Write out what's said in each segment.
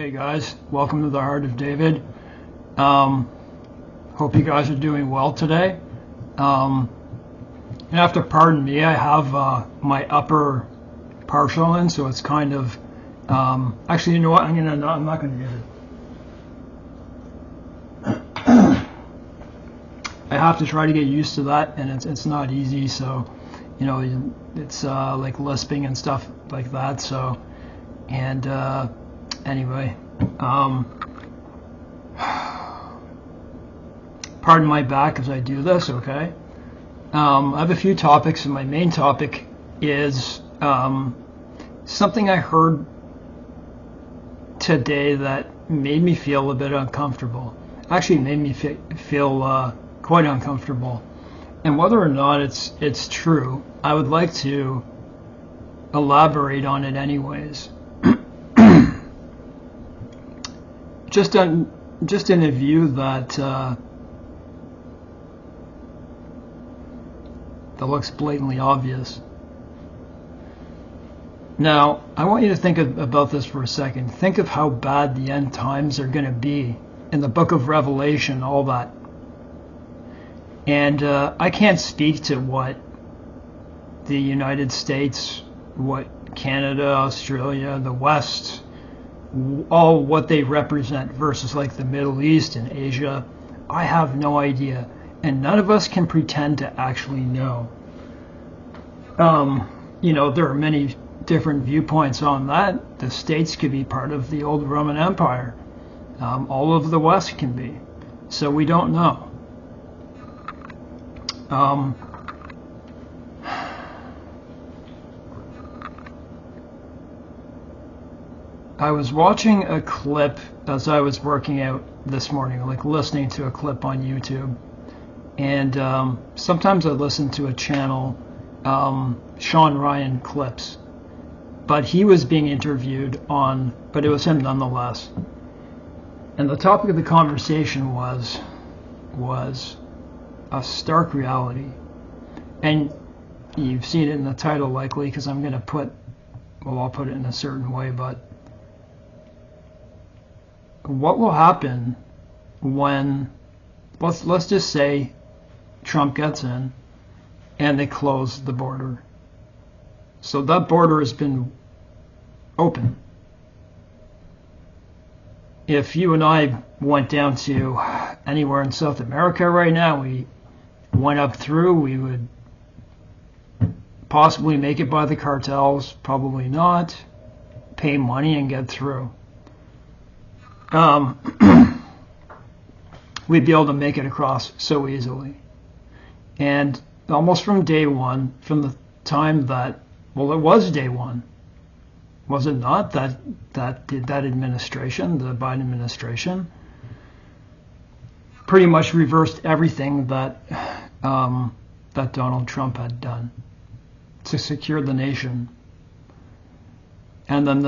Hey guys, welcome to the Heart of David. Hope you guys are doing well today. You have to pardon me, I have my upper partial in, so it's kind of, actually, you know what, I'm not going to use it. I have to try to get used to that, and it's not easy, so, you know, it's like lisping and stuff like that, so, and anyway, pardon my back as I do this, okay? I have a few topics, and my main topic is something I heard today that made me feel a bit uncomfortable. Actually, made me feel quite uncomfortable. And whether or not it's true, I would like to elaborate on it anyways. Just in a view that looks blatantly obvious. Now, I want you to think about this for a second. Think of how bad the end times are going to be in the book of Revelation, all that. And I can't speak to what the United States, what Canada, Australia, the West, all what they represent versus like the Middle East and Asia. I have no idea, and none of us can pretend to actually know. You know, there are many different viewpoints on that. The states could be part of the old Roman Empire. All of the West can be. So we don't know. I was watching a clip as I was working out this morning, like listening to a clip on YouTube. And sometimes I listen to a channel, Sean Ryan clips. But he was being interviewed on, but it was him nonetheless. And the topic of the conversation was a stark reality. And you've seen it in the title likely, because I'm going to I'll put it in a certain way, but what will happen when, let's just say Trump gets in and they close the border. So that border has been open. If you and I went down to anywhere in South America right now, we went up through, we would possibly make it by the cartels, probably not, pay money and get through. We'd be able to make it across so easily. And almost from day one, from the time that, well, it was day one, was it not, that administration, the Biden administration, pretty much reversed everything that that Donald Trump had done to secure the nation. And then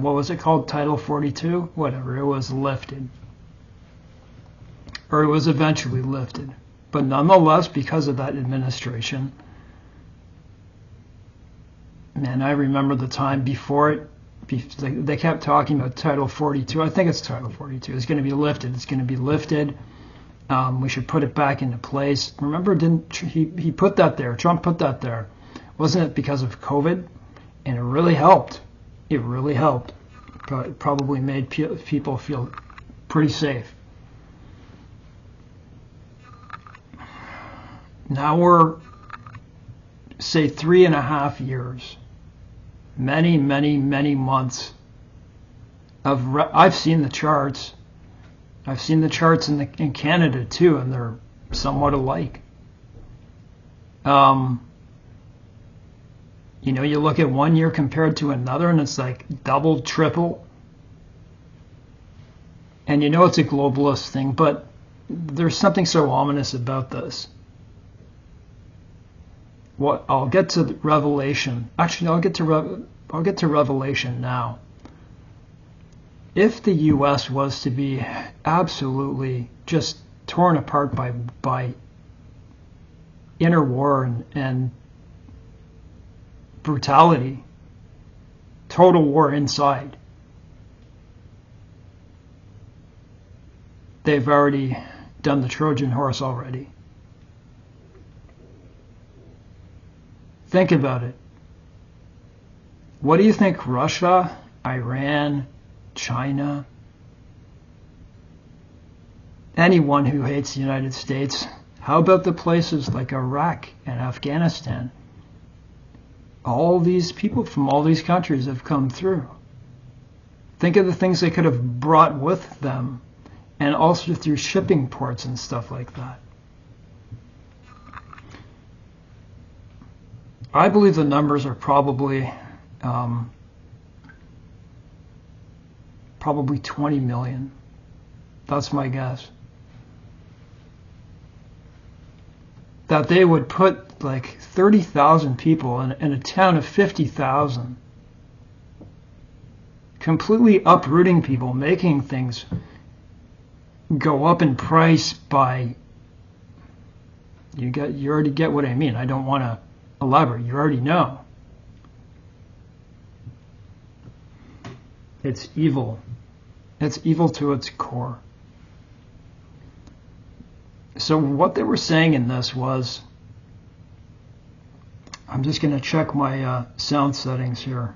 what was it called, Title 42? Whatever, it was lifted. Or it was eventually lifted. But nonetheless, because of that administration, man, I remember the time before it, they kept talking about Title 42. I think it's Title 42. It's going to be lifted. It's going to be lifted. We should put it back into place. Remember, he put that there? Trump put that there. Wasn't it because of COVID? And it really helped. It really helped. It probably made people feel pretty safe. Now we're, say, 3.5 years. Many, many, many months of I've seen the charts. I've seen the charts in Canada too, and they're somewhat alike. You know, you look at 1 year compared to another, and it's like double, triple. And you know it's a globalist thing, but there's something so ominous about this. What I'll get to Revelation. Actually, I'll get to Revelation now. If the U.S. was to be absolutely just torn apart by inner war and brutality, total war inside, they've already done the Trojan horse already. Think about it. What do you think Russia, Iran, China, anyone who hates the United States, how about the places like Iraq and Afghanistan? All these people from all these countries have come through. Think of the things they could have brought with them, and also through shipping ports and stuff like that. I believe the numbers are probably 20 million. That's my guess. That they would put like 30,000 people in a town of 50,000, completely uprooting people, making things go up in price by, you already get what I mean. I don't want to elaborate. You already know. It's evil. It's evil to its core. So what they were saying in this was, I'm just going to check my sound settings here.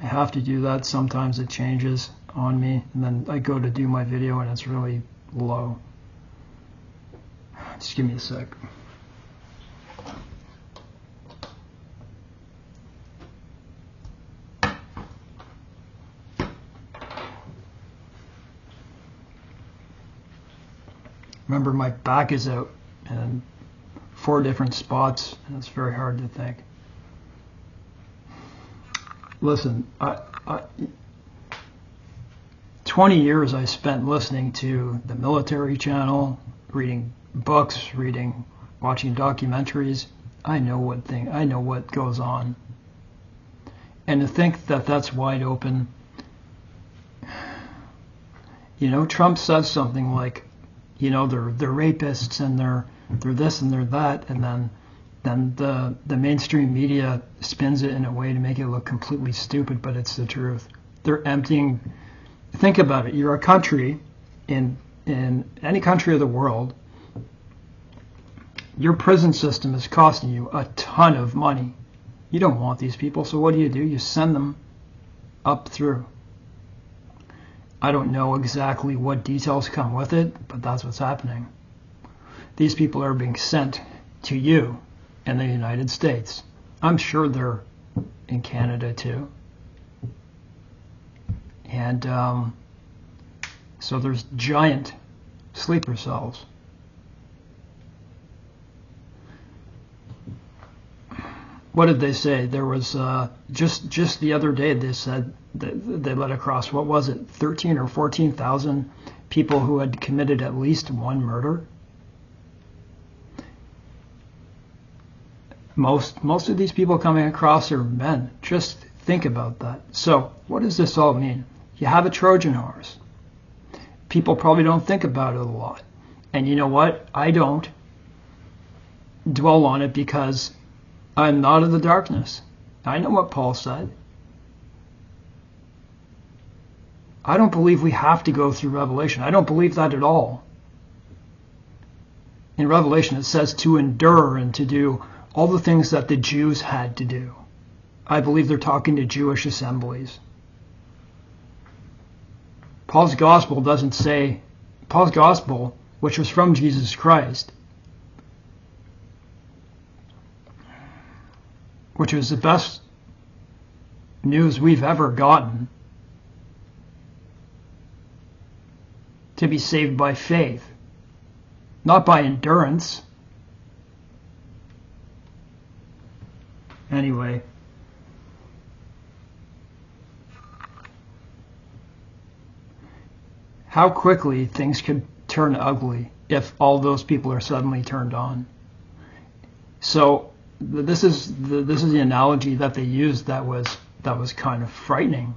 I have to do that. Sometimes it changes on me, and then I go to do my video and it's really low. Just give me a sec. Remember, my back is out in 4 different spots, and it's very hard to think. Listen, 20 years I spent listening to the military channel, reading books, watching documentaries. I know what goes on. And to think that that's wide open. You know, Trump says something like, you know, they're rapists and they're this and they're that, and then the mainstream media spins it in a way to make it look completely stupid, but it's the truth. They're emptying. Think about it. You're a country in any country of the world. Your prison system is costing you a ton of money. You don't want these people, so what do? You send them up through. I don't know exactly what details come with it, but that's what's happening. These people are being sent to you in the United States. I'm sure they're in Canada too. And so there's giant sleeper cells. What did they say? There was just the other day they said that they let across, what was it, 13 or 14,000 people who had committed at least one murder. Most of these people coming across are men. Just think about that. So what does this all mean? You have a Trojan horse. People probably don't think about it a lot. And you know what? I don't dwell on it because I'm not of the darkness. I know what Paul said. I don't believe we have to go through Revelation. I don't believe that at all. In Revelation it says to endure and to do all the things that the Jews had to do. I believe they're talking to Jewish assemblies. Paul's gospel doesn't say, Paul's gospel, which was from Jesus Christ, which was the best news we've ever gotten, to be saved by faith, not by endurance. Anyway, how quickly things could turn ugly if all those people are suddenly turned on. So this is the analogy that they used that was kind of frightening.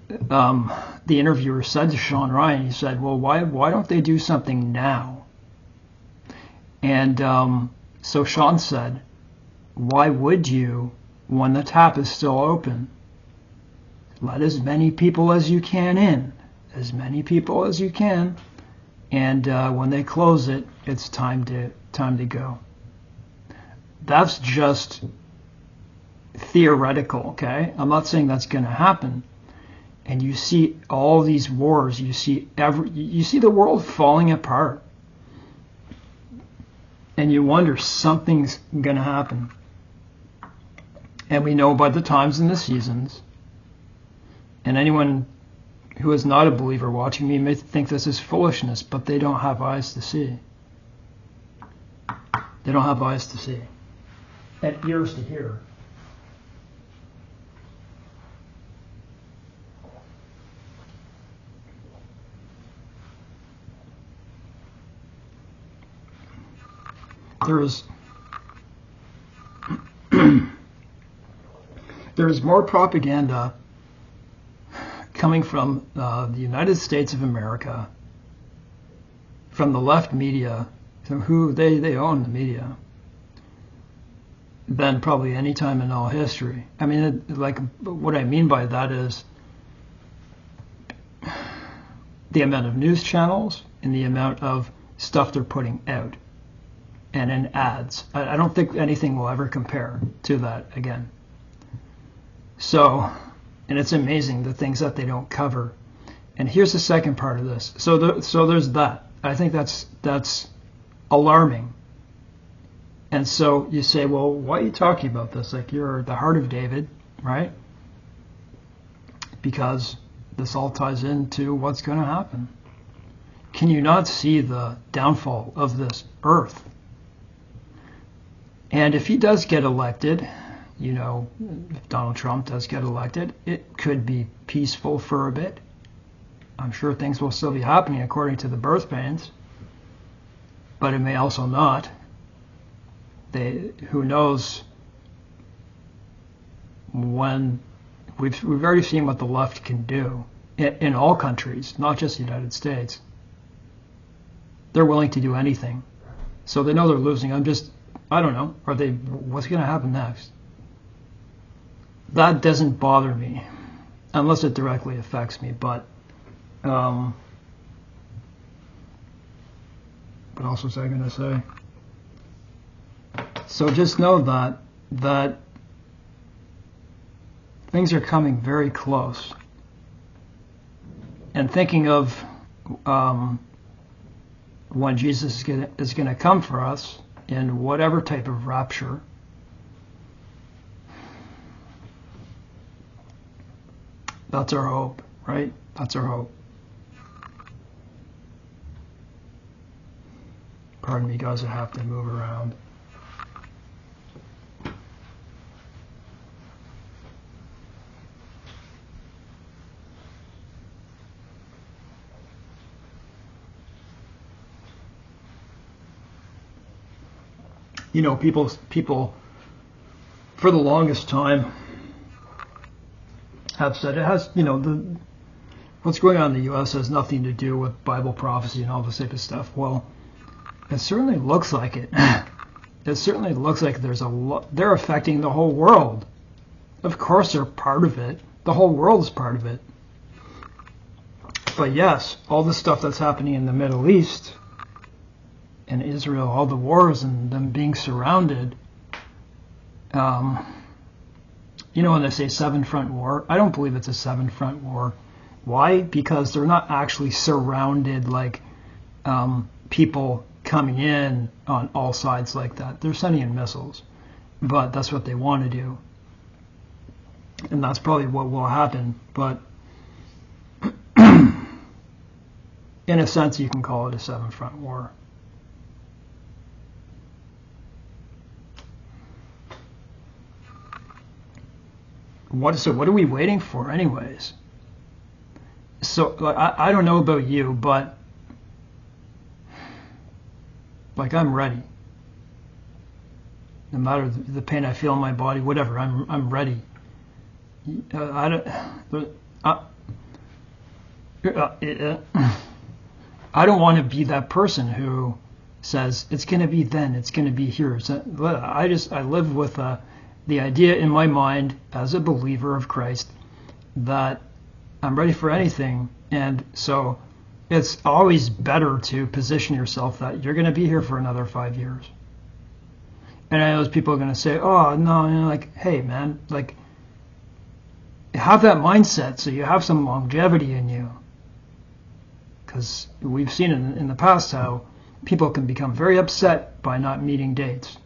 The interviewer said to Sean Ryan, he said, well, why don't they do something now? And so Sean said, why would you when the tap is still open? let as many people as you can in, as many people as you can, and when they close it, it's time to go. That's just theoretical, okay? I'm not saying that's going to happen. And you see all these wars, you see the world falling apart. And you wonder something's going to happen. And we know by the times and the seasons. And anyone who is not a believer watching me may think this is foolishness, but they don't have eyes to see. They don't have eyes to see. And ears to hear. There is more propaganda coming from the United States of America, from the left media, who they own the media, than probably any time in all history. I mean, what I mean by that is the amount of news channels and the amount of stuff they're putting out. And in ads. I don't think anything will ever compare to that again. So, and it's amazing the things that they don't cover. And here's the second part of this. So there's that. I think that's alarming. And so you say, well, why are you talking about this? Like, you're the heart of David, right? Because this all ties into what's going to happen. Can you not see the downfall of this earth? And if he does get elected, you know, if Donald Trump does get elected, it could be peaceful for a bit. I'm sure things will still be happening according to the birth pains, but it may also not. Who knows when we've already seen what the left can do in all countries, not just the United States. They're willing to do anything. So they know they're losing. I don't know. What's going to happen next? That doesn't bother me, unless it directly affects me. But what else was I going to say? So just know that things are coming very close. And thinking of when Jesus is going to come for us, in whatever type of rapture, that's our hope, right? That's our hope. Pardon me, guys, I have to move around. You know, people for the longest time have said it has, you know, what's going on in the U.S. has nothing to do with Bible prophecy and all this type of stuff. Well, it certainly looks like it. It certainly looks like they're affecting the whole world. Of course they're part of it. The whole world is part of it. But yes, all the stuff that's happening in the Middle East, in Israel, all the wars and them being surrounded, you know, when they say seven-front war, I don't believe it's a seven-front war. Why? Because they're not actually surrounded like people coming in on all sides like that. They're sending in missiles, but that's what they want to do. And that's probably what will happen. But in a sense, you can call it a seven-front war. So what are we waiting for anyways? So I don't know about you, but like I'm ready. No matter the pain I feel in my body, whatever, I'm ready. I don't want to be that person who says it's going to be then, it's going to be here. I live with the idea in my mind as a believer of Christ that I'm ready for anything. And so it's always better to position yourself that you're going to be here for another 5 years. And I know those people are going to say, oh, no, like, hey, man, like, have that mindset so you have some longevity in you. Because we've seen in the past how people can become very upset by not meeting dates.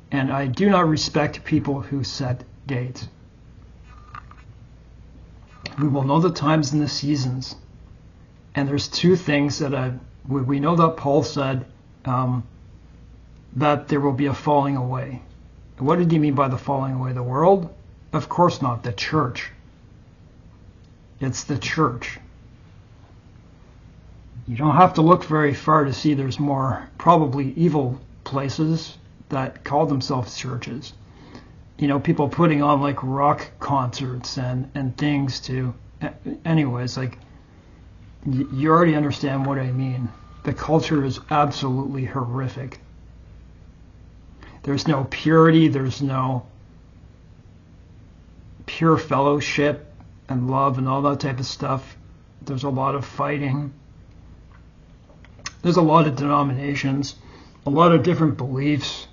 And I do not respect people who set dates. We will know the times and the seasons. And there's two things that we know that Paul said that there will be a falling away. What did he mean by the falling away? The world? Of course not. The church. It's the church. You don't have to look very far to see there's more probably evil places that call themselves churches. You know, people putting on like rock concerts and things to, anyways, like, you already understand what I mean. The culture is absolutely horrific. There's no purity, there's no pure fellowship and love and all that type of stuff. There's a lot of fighting. There's a lot of denominations, a lot of different beliefs.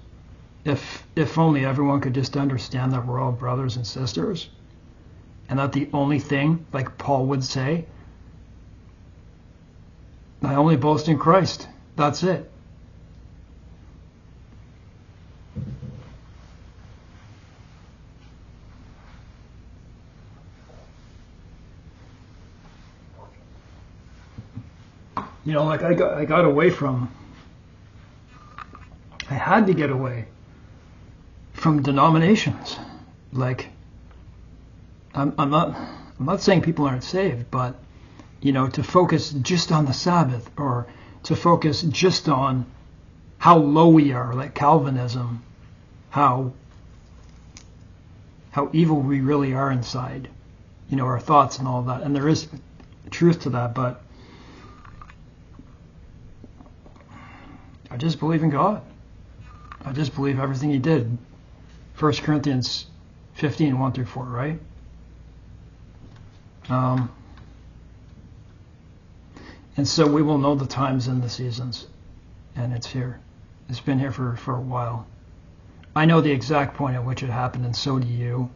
If only everyone could just understand that we're all brothers and sisters, and that the only thing, like Paul would say, I only boast in Christ. That's it. You know, like I got away from, I had to get away from denominations. Like, I'm not saying people aren't saved, but, you know, to focus just on the Sabbath, or to focus just on how low we are, like Calvinism, how evil we really are inside, you know, our thoughts and all that. And there is truth to that, but I just believe in God. I just believe everything he did. 1 Corinthians 15, 1 through 4, right? And so we will know the times and the seasons. And it's here. It's been here for a while. I know the exact point at which it happened, and so do you.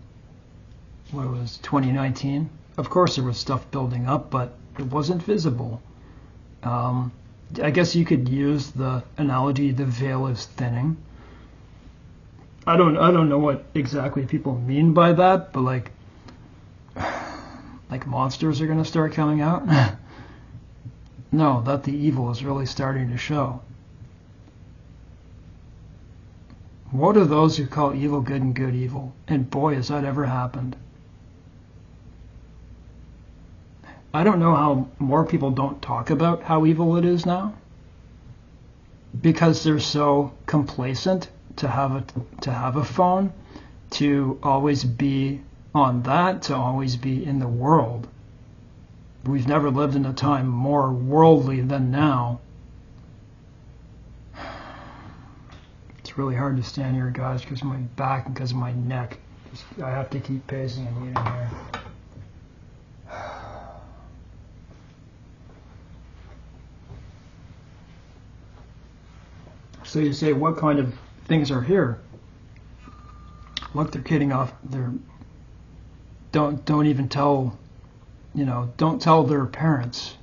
What was 2019? Of course there was stuff building up, but it wasn't visible. I guess you could use the analogy, the veil is thinning. I don't know what exactly people mean by that, but like monsters are going to start coming out. No, that the evil is really starting to show. What are those who call evil good and good evil? And boy, has that ever happened. I don't know how more people don't talk about how evil it is now, because they're so complacent to have a phone, to always be on that, to always be in the world. We've never lived in a time more worldly than now. It's really hard to stand here, guys, because of my back and because of my neck. I have to keep pacing and eating here. So you say, what kind of things are here? Look, they're kidding off. Don't even tell, don't tell their parents.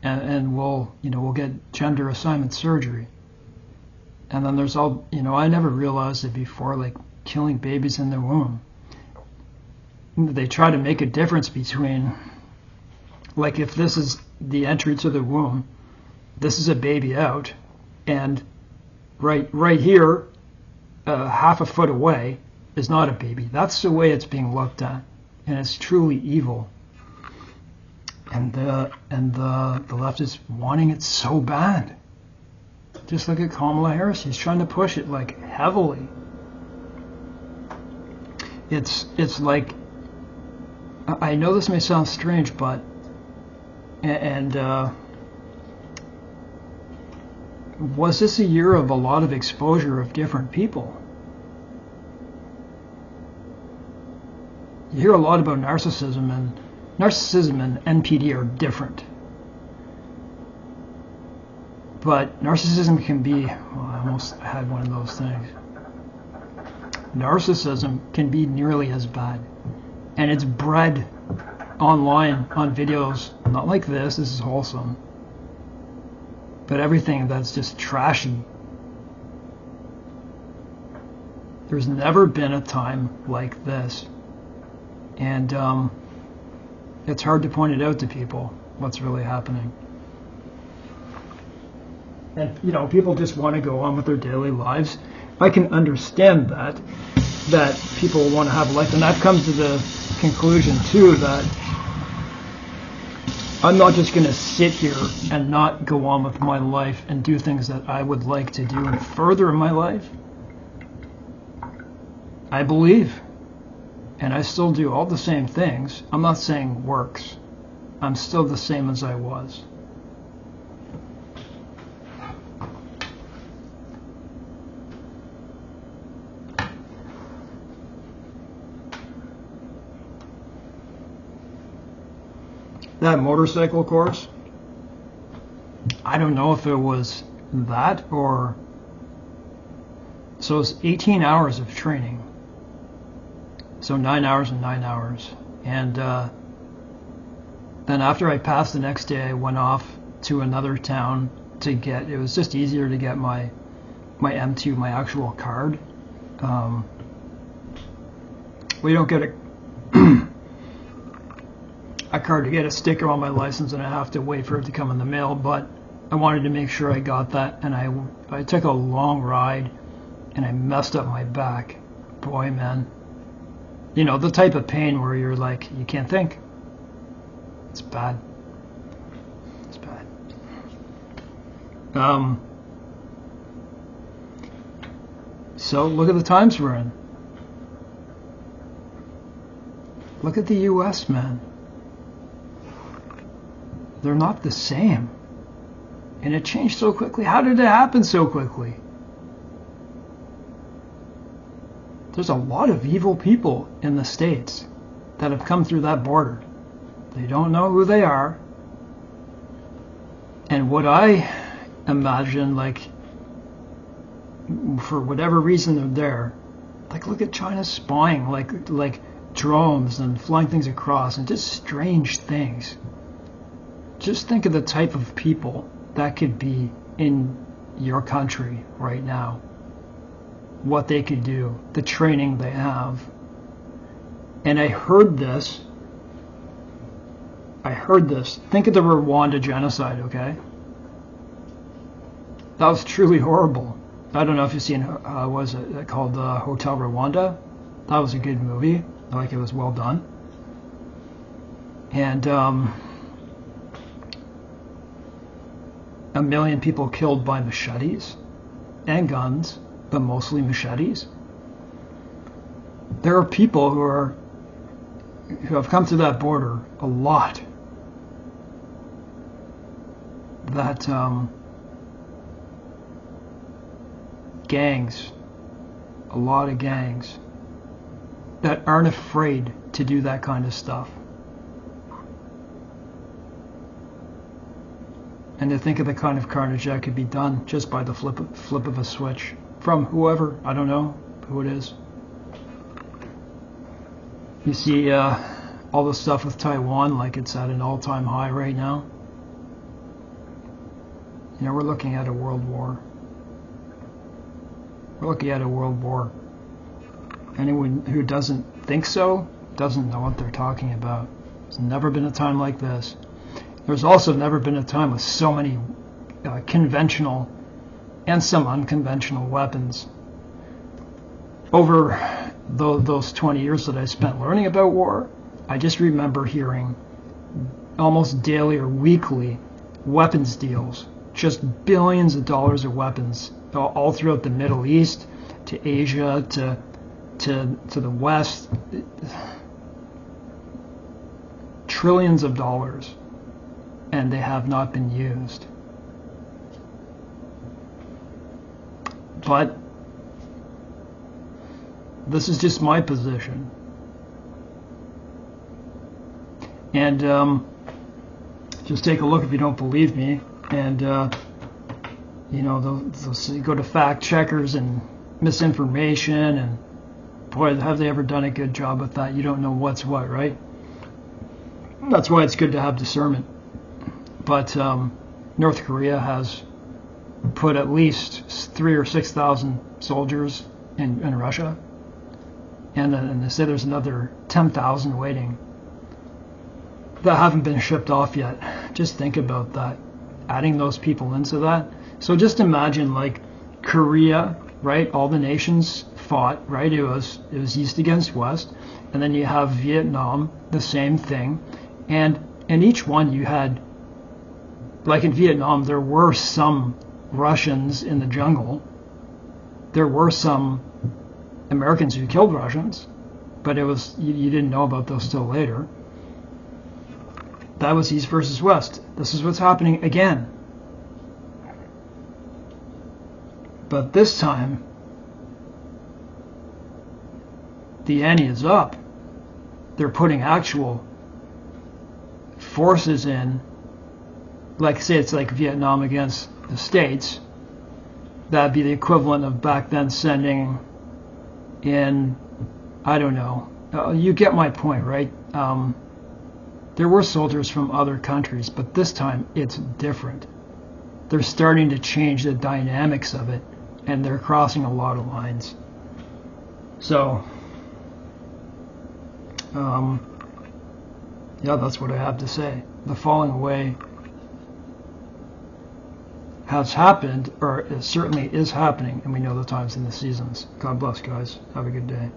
And we'll get gender assignment surgery. And then there's all, I never realized it before, like killing babies in the womb. They try to make a difference between, like, if this is the entry to the womb, this is a baby out, and right here, half a foot away, is not a baby. That's the way it's being looked at, and it's truly evil. And the left is wanting it so bad. Just look at Kamala Harris. She's trying to push it like heavily. It's like, I know this may sound strange, but was this a year of a lot of exposure of different people? You hear a lot about narcissism, and NPD are different. But narcissism can be, well, I almost had one of those things. Narcissism can be nearly as bad. And it's bred online on videos, not like this is wholesome. But everything that's just trashy. There's never been a time like this. And it's hard to point it out to people, what's really happening. And, you know, people just want to go on with their daily lives. I can understand that people want to have a life. And I've come to the conclusion, too, that I'm not just going to sit here and not go on with my life and do things that I would like to do and further my life. I believe, and I still do all the same things. I'm not saying works. I'm still the same as I was. That motorcycle course, I don't know if it was that or... So it's 18 hours of training. So 9 hours and 9 hours. And then after I passed the next day, I went off to another town to get... It was just easier to get my M2, my actual card. We don't get a card to get a sticker on my license, and I have to wait for it to come in the mail, but I wanted to make sure I got that, and I took a long ride, and I messed up my back. Boy, man. You know, the type of pain where you're like, you can't think. It's bad. It's bad. So, look at the times we're in. Look at the U.S., man. They're not the same. And it changed so quickly. How did it happen so quickly? There's a lot of evil people in the States that have come through that border. They don't know who they are. And what I imagine, like, for whatever reason they're there, like, look at China spying, like drones and flying things across and just strange things. Just think of the type of people that could be in your country right now. What they could do, the training they have. And I heard this. Think of the Rwanda genocide, okay? That was truly horrible. I don't know if you've seen, was it called Hotel Rwanda? That was a good movie. Like, it was well done. And, 1 million people killed by machetes and guns, but mostly machetes. There are people who have come to that border a lot that gangs, a lot of gangs that aren't afraid to do that kind of stuff. And to think of the kind of carnage that could be done just by the flip of a switch from whoever, I don't know who it is. You see all the stuff with Taiwan, like it's at an all-time high right now. You know, we're looking at a world war. We're looking at a world war. Anyone who doesn't think so doesn't know what they're talking about. There's never been a time like this. There's also never been a time with so many conventional and some unconventional weapons. Over those 20 years that I spent learning about war, I just remember hearing almost daily or weekly weapons deals, just billions of dollars of weapons all throughout the Middle East, to Asia, to the West. Trillions of dollars. And they have not been used. But this is just my position. And just take a look if you don't believe me. And, they'll go to fact checkers and misinformation. And boy, have they ever done a good job with that? You don't know what's what, right? That's why it's good to have discernment. But North Korea has put at least 3,000 or 6,000 soldiers in Russia. And they say there's another 10,000 waiting that haven't been shipped off yet. Just think about that, adding those people into that. So just imagine like Korea, right? All the nations fought, right? It was East against West. And then you have Vietnam, the same thing. And in each one you had, like in Vietnam, there were some Russians in the jungle. There were some Americans who killed Russians, but it was you didn't know about those till later. That was East versus West. This is what's happening again. But this time, the ante is up. They're putting actual forces in, like say it's like Vietnam against the States. That'd be the equivalent of back then sending in, I don't know, you get my point, right? There were soldiers from other countries, but this time it's different. They're starting to change the dynamics of it, and they're crossing a lot of lines. So, yeah, that's what I have to say. The falling away has happened, or it certainly is happening, and we know the times and the seasons. God bless, guys. Have a good day.